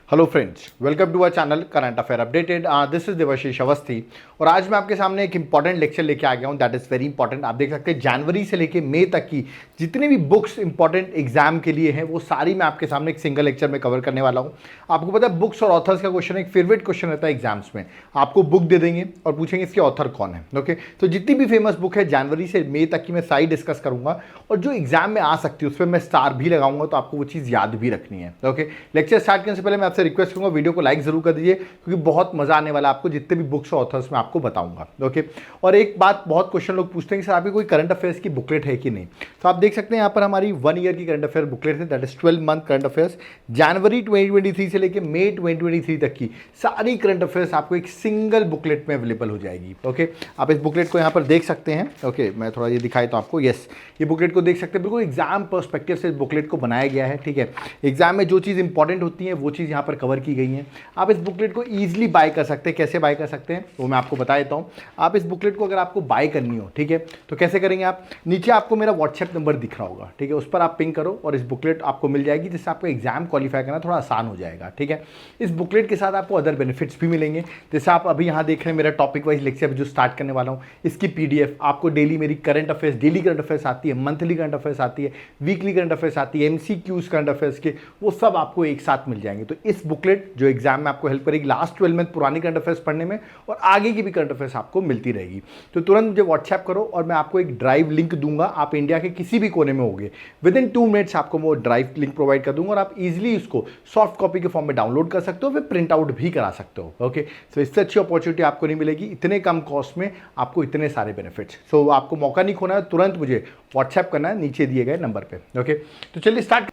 Hello friends, welcome to our channel current affair updated. This is Devashish Awasthi और आज मैं आपके सामने एक इंपॉर्टेंट लेक्चर लेके आ गया हूं। That is very important. आप देख सकते हैं जनवरी से लेके मई तक की जितने भी बुक्स इंपॉर्टेंट एग्जाम के लिए हैं वो सारी मैं आपके सामने एक सिंगल लेक्चर में कवर करने वाला हूं। आपको पता है बुक्स और ऑथर्स का क्वेश्चन एक फेवरेट क्वेश्चन रहता है एग्जाम्स में। आपको बुक दे देंगे और पूछेंगे इसके ऑथर कौन है। ओके, तो जितनी भी फेमस बुक है जनवरी से मई तक की मैं सारी डिस्कस करूंगा और जो एग्जाम में आ सकती है उस पर मैं स्टार भी लगाऊंगा, तो आपको वो चीज़ याद भी रखनी है। ओके, लेक्चर स्टार्ट करने से पहले मैं आपसे रिक्वेस्ट करूंगा वीडियो को लाइक जरूर कर दीजिए, क्योंकि बहुत मजा आने वाला है आपको जितने भी बुक्स और ऑथर्स में आपको बताऊंगा। ओके, और एक बात बहुत क्वेश्चन लोग पूछते हैं कि सर आपकी कोई करंट अफेयर्स की बुकलेट है कि नहीं। तो आप देख सकते हैं यहाँ पर हमारी 1 ईयर की करंट अफेयर बुकलेट है, that is 12 month current affairs. जनवरी 2023 से लेकर मई 2023 तक की सारी करंट अफेयर्स आपको एक सिंगल बुकलेट में अवेलेबल हो जाएगी। ओके, आप इस बुकलेट को यहाँ पर देख सकते हैं। ओके, मैं थोड़ा ये दिखाई तो आपको, यस, ये बुकलेट को देख सकते हैं। बिल्कुल एग्जाम पर्सपेक्टिव से इस बुकलेट को बनाया गया है। ठीक है, एग्जाम में जो चीज़ इंपॉर्टेंट होती है वो चीज़ यहाँ पर कवर की गई है। आप इस बुकलेट को ईजिली बाय कर सकते हैं। कैसे बाय कर सकते हैं वो मैं आपको बता देता हूँ। आप इस बुकलेट को अगर आपको बाय करनी हो, ठीक है, तो कैसे करेंगे आप, नीचे आपको मेरा व्हाट्सएप नंबर दिख रहा होगा, ठीक है, उस पर आप पिंग करो और इस बुकलेट आपको मिल जाएगी, जिससे आपको एग्जाम क्वालिफाई करना थोड़ा आसान हो जाएगा। ठीक है, इस बुकलेट के साथ आपको अदर बेनिफिट्स भी मिलेंगे। जैसे आप अभी यहाँ देख रहे हैं मेरा टॉपिक वाइज लेक्चर जो स्टार्ट करने वाला हूँ, इसकी पीडीएफ आपको डेली मेरी current affairs, daily current affairs आती है, मंथली करंट अफेयर्स आती है, वीकली करंट अफेयर्स आती है, एमसीक्यूज करंट अफेयर्स के, वो सब आपको एक साथ मिल जाएंगे। तो इस बुकलेट जो एग्जाम में आपको हेल्प करेगी लास्ट 12 मंथ पुरानी करंट अफेयर्स पढ़ने में, और आगे की भी करंट अफेयर्स आपको मिलती रहेगी। तो तुरंत मुझे व्हाट्सएप करो और मैं आपको एक ड्राइव लिंक दूंगा। आप इंडिया के किसी भी कोने में होंगे, विद इन 2 मिनट्स आपको वो ड्राइव लिंक प्रोवाइड कर दूंगा और आप इजीली उसको सॉफ्ट कॉपी के फॉर्म में डाउनलोड कर सकते हो, फिर प्रिंट आउट भी करा सकते हो। ओके, तो इससे अच्छी अपॉर्चुनिटी आपको नहीं मिलेगी, इतने कम कॉस्ट में आपको इतने सारे बेनिफिट्स। सो आपको मौका नहीं खोना है, तुरंत मुझे व्हाट्सएप करना है नीचे दिए गए नंबर पे। ओके, तो चलिए स्टार्ट।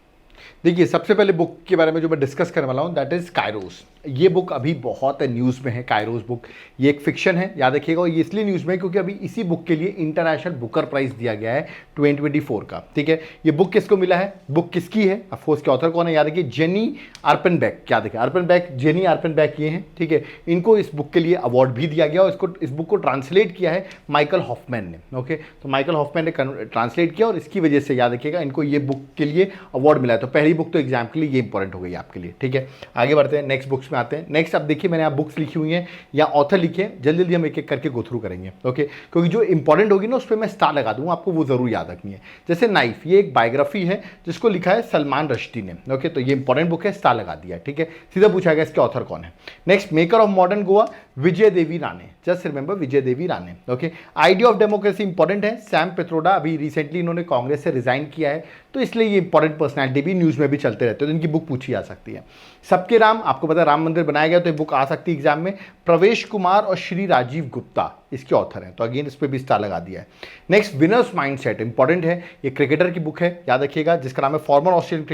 देखिए, सबसे पहले बुक के बारे में जो मैं डिस्कस करने वाला हूँ दैट इज कायरोस। ये बुक अभी बहुत न्यूज़ में है। कायरोस बुक ये एक फिक्शन है, याद रखिएगा। ये इसलिए न्यूज़ में है क्योंकि अभी इसी बुक के लिए इंटरनेशनल बुकर प्राइज दिया गया है 2024 का। ठीक है, ये बुक किसको मिला है, बुक किसकी है, ऑफकोर्स के ऑथर कौन है, याद रखिए जेनी आर्पेनबेक। क्या देखिए, आर्पेनबेक, जेनी आर्पेनबेक ये हैं। ठीक है, इनको इस बुक के लिए अवार्ड भी दिया गया और इस बुक को ट्रांसलेट किया है माइकल हॉफमैन ने। ओके, तो माइकल हॉफमैन ने ट्रांसलेट किया और इसकी वजह से याद रखिएगा इनको ये बुक के लिए अवार्ड मिला है। तो पहली बुक तो एग्जाम के लिए ये इंपॉर्टेंट हो गई आपके लिए। ठीक है, आगे बढ़ते हैं, नेक्स्ट बुक्स में आते हैं। नेक्स्ट अब देखिए, मैंने यहाँ बुक्स लिखी हुई हैं या ऑथर लिखे हैं, जल्दी जल्दी हम एक एक करके गो थ्रू करेंगे। ओके, क्योंकि जो इंपॉर्टेंट होगी ना उस पर मैं स्टार लगा दूंगा, आपको वो जरूर याद रखनी है। जैसे नाइफ, ये एक बायोग्राफी है जिसको लिखा है सलमान रश्दी ने। ओके, तो ये इंपॉर्टेंट बुक है, स्टार लगा दिया। ठीक है, सीधा पूछा गया इसके ऑथर कौन है। Next, maker of modern Goa, Vijay Devi Rane. Just remember, Vijay Devi Rane. Okay, idea of democracy important है, सैम पित्रोडा। अभी रिसेंटली इन्होंने कांग्रेस से रिजाइन किया है, तो इसलिए ये इंपॉर्टेंट पर्सनैलिटी भी न्यूज़ में भी चलते रहते हैं, तो इनकी बुक पूछी जा सकती है। सबके राम, आपको पता है राम मंदिर बनाया गया, तो ये बुक आ सकती है एग्जाम में। प्रवेश कुमार और श्री राजीव गुप्ता इसके ऑथर हैं, तो अगेन इस पर भी स्टार लगा दिया है। नेक्स्ट, विनर्स माइंडसेट इंपॉर्टेंट है, ये क्रिकेटर की बुक है, याद रखिएगा, जिसका नाम है farmer Australian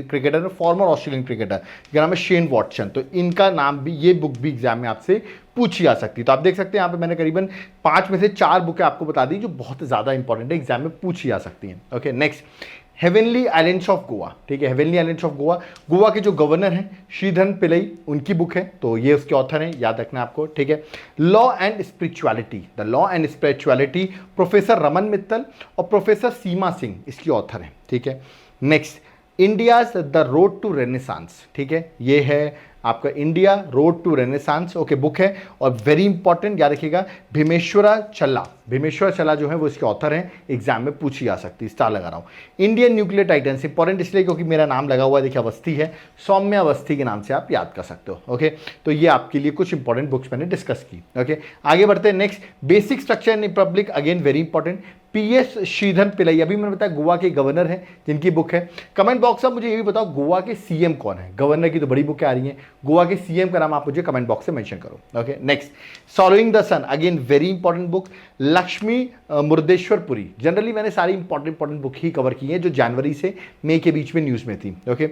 cricketer farmer Australian cricketer, जिसका नाम है शेन वॉटसन। तो इनका नाम भी, ये बुक भी एग्जाम में आपसे पूछी जा सकती है। तो आप देख सकते हैं यहाँ पे मैंने करीबन 5 में से 4 बुकें आपको बता दी जो बहुत ज़्यादा इंपॉर्टेंट है, एग्जाम में पूछी जा सकती हैं। Okay, next, heavenly islands of Goa. ठीक है, heavenly islands of Goa, Goa के जो गवर्नर हैं श्रीधरन पिल्लई, उनकी बुक है, तो ये उसके ऑथर हैं, याद रखना आपको। ठीक है, law and spirituality, the law and spirituality, professor Raman Mittal और प्रोफेसर सीमा सिंह इसकी ऑथर हैं। ठीक है, next, India's the road to renaissance. ठीक है, ये है आपका India road to renaissance. Okay, book है और वेरी इंपॉर्टेंट, याद रखिएगा, भीमेश्वरा चल्ला। भीमेश्वर चला जो है वो इसके ऑथर हैं, एग्जाम में पूछी जा सकती है, स्टार लगा रहा हूँ। इंडियन न्यूक्लियर टाइटन्स इंपॉर्टेंट इसलिए क्योंकि मेरा नाम लगा हुआ है, देखिए अवस्थी है, सौम्या अवस्थी के नाम से आप याद कर सकते हो। ओके, तो ये आपके लिए कुछ इंपॉर्टेंट बुक्स मैंने डिस्कस की। ओके, आगे बढ़ते हैं। Next, basic structure in Republic, again very important, PS Sreedharan Pillai, अभी मैंने बताया गोवा के गवर्नर हैं जिनकी बुक है। कमेंट बॉक्स में मुझे ये भी बताओ गोवा के सीएम कौन है, गवर्नर की तो बड़ी बुकें आ रही हैं, गोवा के सीएम का नाम आप मुझे कमेंट बॉक्स से मेंशन करो। Okay, next, following the sun, again very important book, Lakshmi Murdeshwar Puri. Generally मैंने सारी इंपॉर्टेंट बुक ही कवर की है जो जनवरी से मई के बीच में न्यूज़ में थी। ओके,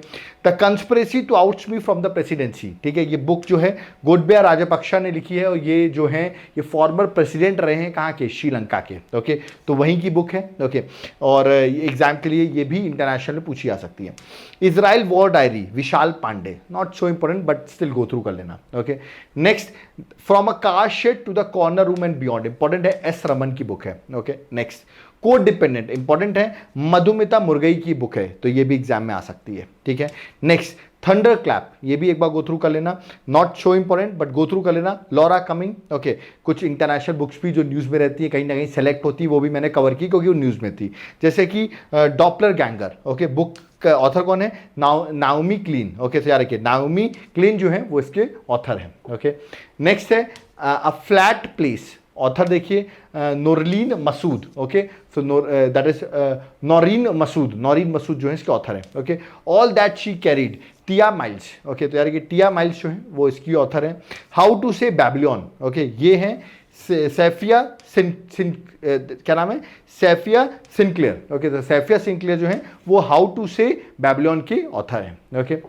द कंस्पिरेसी टू आउट्स मी फ्रॉम द प्रेसिडेंसी। ठीक है, ये बुक जो है गोडबया राजपक्षा ने लिखी है और ये जो है ये फॉर्मर प्रेसिडेंट रहे हैं, कहाँ के, श्रीलंका के। ओके, तो वहीं की बुक है। ओके, और एग्जाम के लिए ये भी इंटरनेशनल में पूछी जा सकती है। Israel war diary, Vishal Pandey, not so important but still go through कर लेना। Okay, next, from a car shed to the corner room and beyond, important है, एस रमन की बुक है। Okay, next, code dependent important है, मधुमिता मुर्गई की बुक है, तो ये भी एग्जाम में आ सकती है। ठीक है, नेक्स्ट, थंडर क्लैप, ये भी एक बार गो थ्रू कर लेना, not so important but go through कर लेना। लॉरा कमिंग, ओके, कुछ इंटरनेशनल बुक्स भी जो न्यूज़ में रहती है कहीं ना कहीं सेलेक्ट होती है, वो भी मैंने कवर की क्योंकि वो न्यूज़ में थी। जैसे कि डॉपलर गैंगर, ओके, बुक का ऑथर कौन है? नाओमी क्लीन, ओके, तो यार रखिए नाओमी क्लीन जो है वो इसके ऑथर हैं, ओके। नेक्स्ट है अ फ्लैट प्लेस, ऑथर देखिए नोरलीन Masood, okay, so that is Noreen Masood जो है इसके ऑथर है, okay. All that she carried, Tiya Miles, okay, तो यार ये टिया माइल्स जो है वो इसकी ऑथर है। हाउ टू से बैबिलोन, ओके, ये है सैफिया क्या नाम है? सैफिया सिंक्लेयर, ओके, तो सैफिया सिंक्लेयर जो है वो हाउ टू से बैबिलोन के ऑथर है, ओके।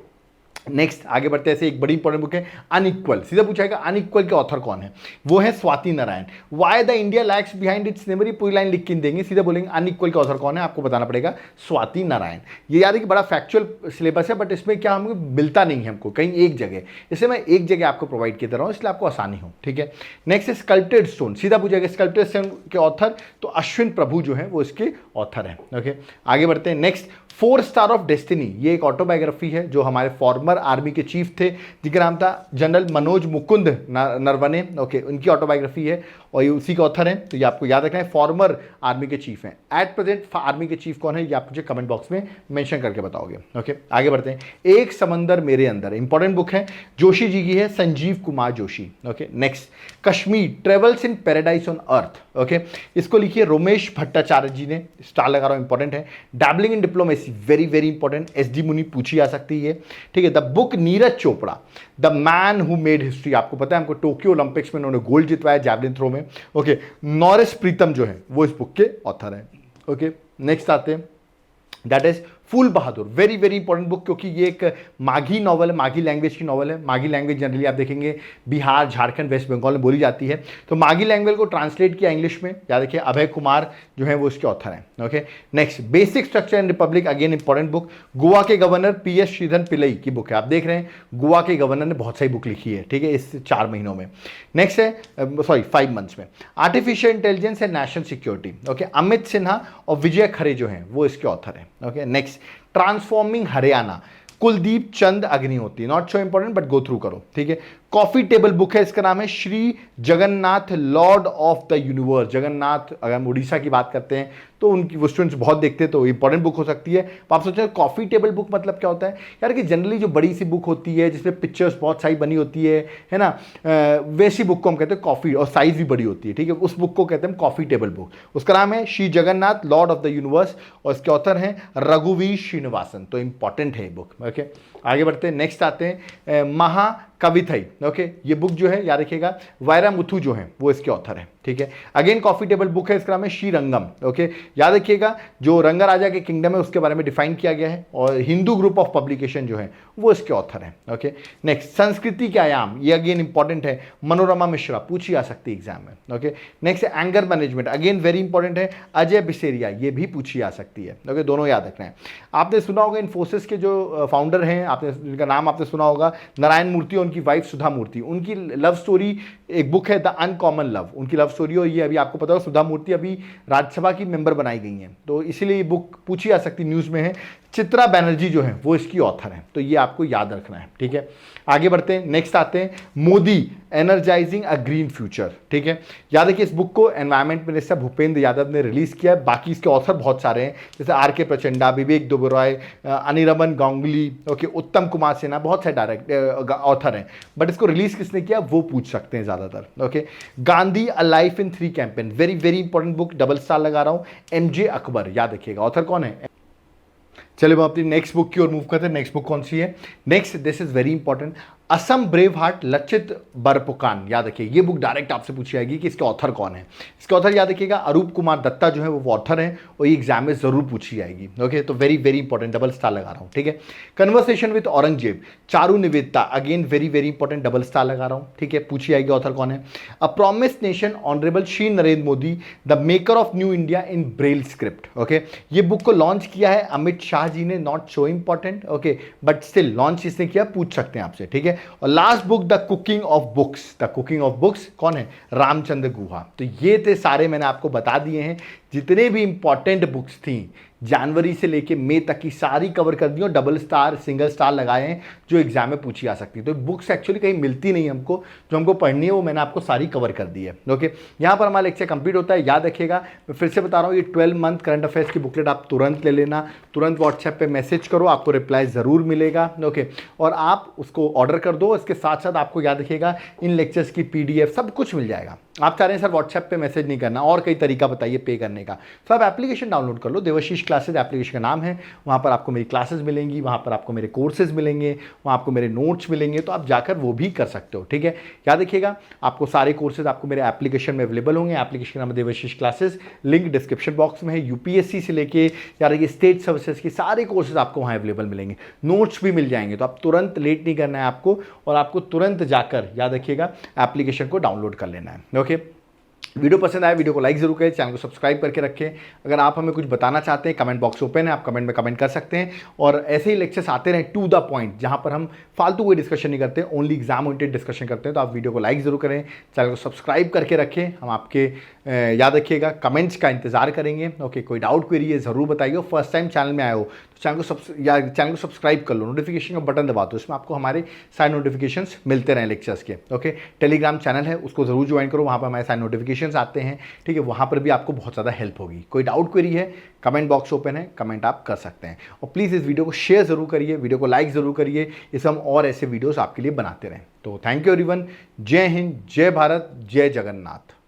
नेक्स्ट आगे बढ़ते हैं, ऐसे एक बड़ी इंपॉर्टेंट बुक है अनइक्वल, सीधा पूछाएगा अनइक्वल के ऑथर कौन है? वो है Swati Narayan. Why the India lags behind its memory, पूरी लाइन लिख के देंगे, सीधा बोलेंगे अनइक्वल के ऑथर कौन है, आपको बताना पड़ेगा स्वाति नारायण। ये याद है कि बड़ा फैक्चुअल सिलेबस है बट इसमें क्या हमें मिलता नहीं है हमको कहीं एक जगह, इसलिए मैं एक जगह आपको प्रोवाइड कर रहा हूँ, इसलिए आपको आसानी हो, ठीक है। नेक्स्ट है स्कल्प्टेड स्टोन, सीधा पूछेगा स्कल्प्टेड स्टोन के ऑथर, तो अश्विन प्रभु जो है वो इसके ऑथर है, ओके। आगे बढ़ते हैं, नेक्स्ट 4 स्टार ऑफ डेस्टिनी, ये एक ऑटोबायोग्राफी है जो हमारे फॉर्मर आर्मी के चीफ थे जिनका नाम था जनरल मनोज मुकुंद नरवणे, ओके, उनकी ऑटोबायोग्राफी है और ये उसी के ऑथर हैं, तो ये आपको याद रखना है, फॉर्मर आर्मी के चीफ हैं। एट प्रेजेंट आर्मी के चीफ कौन है ये आप मुझे कमेंट बॉक्स में मेंशन करके बताओगे, ओके। आगे बढ़ते हैं, एक समंदर मेरे अंदर, इंपॉर्टेंट बुक है, जोशी जी की है, Sanjeev Kumar Joshi, okay. Next Kashmir travels in paradise on earth, okay, इसको लिखिए रोमेश भट्टाचार्य जी ने, स्टार लगा रहा हूं, इंपॉर्टेंट है। Dabbling in diplomacy, very very important, SD Muni पूछी आ सकती है, ठीक है। The book Neeraj Chopra, the man who made history, आपको पता है हमको टोक्यो ओलंपिक्स में उन्होंने गोल्ड जितवाया जैवलिन थ्रो में, ओके। नॉरिस प्रीतम जो है वो इस बुक के ऑथर है, ओके। नेक्स्ट आते हैं, that is Phool Bahadur, very very important book क्योंकि ये एक माघी नॉवल है, माघी लैंग्वेज की नॉवल है। माघी लैंग्वेज जनरली आप देखेंगे बिहार, झारखंड, वेस्ट बंगाल में बोली जाती है, तो माघी लैंग्वेज को ट्रांसलेट किया इंग्लिश में, याद रखिए अभय कुमार जो है वो इसके ऑथर हैं, okay. Next basic structure and Republic, again important book, Goa के गवर्नर PS श्रीधर पिल्लई की बुक है, आप देख रहे हैं गोवा के गवर्नर ने बहुत सारी बुक लिखी है, ठीक है, इस 4 महीनों में। नेक्स्ट है 5 मंथ्स में, artificial intelligence and national security, okay, Amit Sinha और विजय खरे जो हैं वो इसके ऑथर हैं, okay. Next transforming Haryana, Kuldeep Chand Agnihotri, not so important but go through करो, ठीक है। कॉफी टेबल बुक है, इसका नाम है Shri Jagannath Lord of the universe, Jagannath, अगर हम उड़ीसा की बात करते हैं तो उनकी वो स्टूडेंट्स बहुत देखते हैं तो इंपॉर्टेंट बुक हो सकती है। तो आप सोचें कॉफी टेबल बुक मतलब क्या होता है यार, कि जनरली जो बड़ी सी बुक होती है जिसमें पिक्चर्स बहुत सारी बनी होती है ना, वैसी बुक को हम कहते हैं कॉफी, और साइज भी बड़ी होती है, ठीक है, उस बुक को कहते हैं कॉफी टेबल बुक। उसका नाम है Shri Jagannath Lord of the universe और इसके ऑथर हैं रघुवीर श्रीनिवासन, तो इंपॉर्टेंट है बुक, ओके। आगे बढ़ते हैं, नेक्स्ट आते हैं महाकविथई, ओके, ये बुक जो है याद रखिएगा वायरामुथु जो है वो इसके ऑथर है, ठीक है। अगेन कॉफी टेबल बुक है, इसका नाम है श्रीरंगम, ओके, याद रखिएगा जो रंगा राजा के किंगडम है उसके बारे में डिफाइन किया गया है, और हिंदू ग्रुप ऑफ पब्लिकेशन जो है वो इसके ऑथर है, ओके। नेक्स्ट संस्कृति के आयाम, ये अगेन इंपॉर्टेंट है, मनोरमा मिश्रा, पूछी आ सकती है एग्जाम में, okay. Next anger management, again very important है, अजय बिसेरिया, ये भी पूछी आ सकती है, ओके, दोनों याद रखना है। आपने सुना होगा इन्फोसिस के जो फाउंडर हैं, आपने जिनका नाम आपने सुना होगा नारायण मूर्ति, उनकी वाइफ सुधा मूर्ति, उनकी लव स्टोरी एक बुक है द अनकॉमन लव, उनकी लव स्टोरी, और ये अभी आपको पता हो सुधा मूर्ति अभी राज्यसभा की मेंबर बनाई गई हैं, तो इसीलिए ये बुक पूछी आ सकती न्यूज़ में है। चित्रा बनर्जी जो है वो इसकी ऑथर है, तो ये आपको याद रखना है, ठीक है। आगे बढ़ते हैं, नेक्स्ट आते हैं मोदी एनर्जाइजिंग अ ग्रीन फ्यूचर, ठीक है। याद है कि इस बुक को एनवायरमेंट मिनिस्टर भूपेंद्र यादव ने रिलीज किया है, बाकी इसके ऑथर बहुत सारे हैं, जैसे RK प्रचंडा, विवेक दुबराय, अनिरमन गांगुली, ओके, उत्तम कुमार सिन्हा, बहुत सारे डायरेक्ट ऑथर हैं, बट इसको रिलीज किसने किया वो पूछ सकते हैं ज़्यादातर, okay. Gandhi a life in 3 campaign, very very important book, double star लगा रहा हूँ, MJ अकबर, याद रखिएगा ऑथर कौन है। चलिए हम अपनी नेक्स्ट बुक की ओर मूव करते हैं। नेक्स्ट बुक कौन सी है? Next, this is very important, Assam brave heart Lachit Barphukan, याद रखिए ये बुक डायरेक्ट आपसे पूछी जाएगी कि इसके ऑथर कौन है। इसके ऑथर याद रखिएगा अरूप कुमार दत्ता जो है वो ऑथर है, और ये एग्जाम में जरूर पूछी जाएगी, ओके। तो very very important, double star लगा रहा हूँ, ठीक है। Conversation with Aurangzeb, Charu Nivedita, again very very important, double star लगा रहा हूँ, ठीक है, पूछी जाएगी ऑथर कौन है। A promise nation honourable Shri Narendra Modi, the maker of new India in Braille script, okay. ये बुक को लॉन्च किया है अमित शाह जी ने, not so important, okay, but still launch इसने किया, पूछ सकते हैं आपसे, ठीक है। और last book the cooking of books, the cooking of books कौन है? रामचंद्र गुहा। तो ये थे सारे, मैंने आपको बता दिए हैं जितने भी इंपॉर्टेंट बुक्स थी जनवरी से लेके मई तक की सारी कवर कर दी और डबल स्टार सिंगल स्टार लगाए हैं जो एग्जाम में पूछी जा सकती है। तो बुक्स एक्चुअली कहीं मिलती नहीं हमको, जो हमको पढ़नी है वो मैंने आपको सारी कवर कर दी है। ओके, यहाँ पर हमारा लेक्चर कंप्लीट होता है। याद रखिएगा, मैं फिर से बता रहा हूँ, ये 12 मंथ करंट अफेयर्स की बुकलेट आप तुरंत ले लेना, तुरंत व्हाट्सएप पे मैसेज करो, आपको रिप्लाई ज़रूर मिलेगा। ओके, और आप उसको ऑर्डर कर दो। इसके साथ साथ आपको याद रखिएगा इन लेक्चर्स की PDF सब कुछ मिल जाएगा। आप चाह रहे हैं सर व्हाट्सएप पे मैसेज नहीं करना, और कई तरीका बताइए पे करने का, तो आप एप्लीकेशन डाउनलोड कर लो। देवाशीष क्लासेज एप्लीकेशन का नाम है। वहाँ पर आपको मेरी क्लासेस मिलेंगी, वहाँ पर आपको मेरे कोर्सेज मिलेंगे, वहाँ आपको मेरे नोट्स मिलेंगे, तो आप जाकर वो भी कर सकते हो। ठीक है, याद रखिएगा, आपको सारे कोर्सेज आपको मेरे एप्लीकेशन में अवेलेबल होंगे। एप्लीकेशन का नाम है Devashish classes, link description box में है। UPSC से लेके यार ये स्टेट सर्विसेज के सारे कोर्सेज आपको वहाँ अवेलेबल मिलेंगे, नोट्स भी मिल जाएंगे। तो आप तुरंत लेट नहीं करना है आपको, और आपको तुरंत जाकर याद रखिएगा एप्लीकेशन को डाउनलोड कर लेना है। ओके, वीडियो पसंद आए वीडियो को लाइक जरूर करें, चैनल को सब्सक्राइब करके रखें। अगर आप हमें कुछ बताना चाहते हैं, कमेंट बॉक्स ओपन है, आप कमेंट में कमेंट कर सकते हैं। और ऐसे ही लेक्चर्स आते रहें टू द पॉइंट, जहां पर हम फालतू कोई डिस्कशन नहीं करते, ओनली एग्जाम ओरिएंटेड डिस्कशन करते हैं। तो आप वीडियो को लाइक जरूर करें, चैनल को सब्सक्राइब करके रखें। हम आपके याद रखिएगा कमेंट्स का इंतजार करेंगे। ओके, कोई डाउट क्वेरी है ज़रूर बताइए। फर्स्ट टाइम चैनल में आए हो तो चैनल को सब्सक्राइब कर लो, नोटिफिकेशन का बटन दबा दो, इसमें आपको हमारे सारे नोटिफिकेशंस मिलते रहें लेक्चर्स के। ओके, टेलीग्राम चैनल है, उसको ज़रूर ज्वाइन करो, वहाँ पर हमारे सारे नोटिफिकेशंस आते हैं। ठीक है, वहाँ पर भी आपको बहुत ज़्यादा हेल्प होगी। कोई डाउट क्वेरी है, कमेंट बॉक्स ओपन है, कमेंट आप कर सकते हैं। और प्लीज़ इस वीडियो को शेयर ज़रूर करिए, वीडियो को लाइक ज़रूर करिए, इस हम और ऐसे वीडियोज़ आपके लिए बनाते रहें। तो थैंक यू एवरीवन, जय हिंद, जय भारत, जय जगन्नाथ।